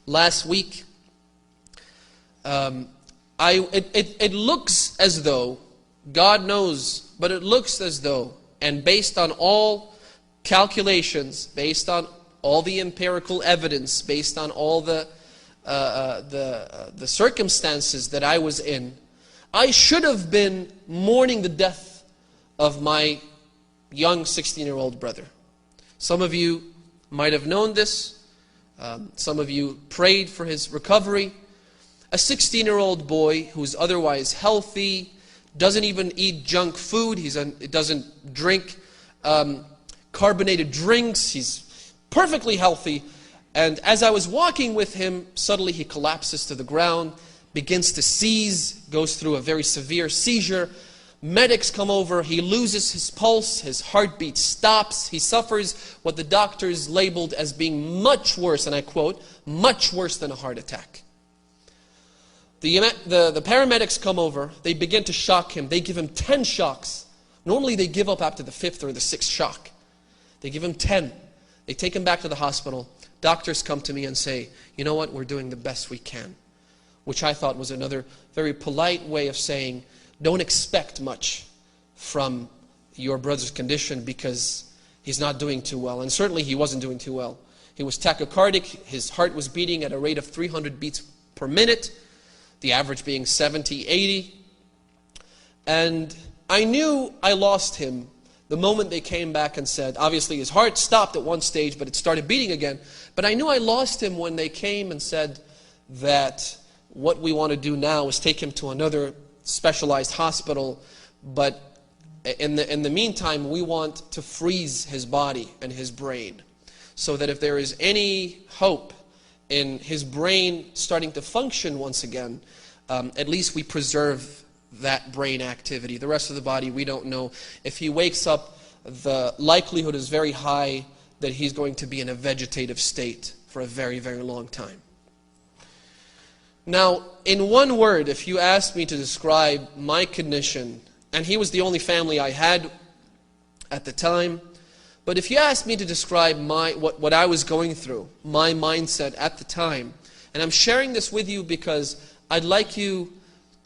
last week, it looks as though, God knows, but it looks as though, and based on all calculations, based on all the empirical evidence, based on all the circumstances that I was in, I should have been mourning the death of my young 16-year-old brother. Some of you might have known this. Some of you prayed for his recovery. A 16-year-old boy who's otherwise healthy, doesn't even eat junk food, doesn't drink carbonated drinks, he's perfectly healthy. And as I was walking with him, suddenly he collapses to the ground, begins to seize, goes through a very severe seizure. Medics come over, he loses his pulse, his heartbeat stops, he suffers what the doctors labeled as being much worse, and I quote, much worse than a heart attack. The paramedics come over, they begin to shock him, they give him 10 shocks. Normally they give up after the 5th or the 6th shock. They give him 10. They take him back to the hospital. Doctors come to me and say, you know what, we're doing the best we can. Which I thought was another very polite way of saying, don't expect much from your brother's condition because he's not doing too well. And certainly he wasn't doing too well. He was tachycardic, his heart was beating at a rate of 300 beats per minute, the average being 70, 80. And I knew I lost him the moment they came back and said, obviously his heart stopped at one stage, but it started beating again. But I knew I lost him when they came and said that what we want to do now is take him to another specialized hospital, but in the meantime, we want to freeze his body and his brain so that if there is any hope in his brain starting to function once again, at least we preserve that brain activity. The rest of the body, we don't know. If he wakes up, the likelihood is very high that he's going to be in a vegetative state for a very, very long time. Now, in one word, if you asked me to describe my condition, and he was the only family I had at the time, but if you asked me to describe what I was going through, my mindset at the time, and I'm sharing this with you because I'd like you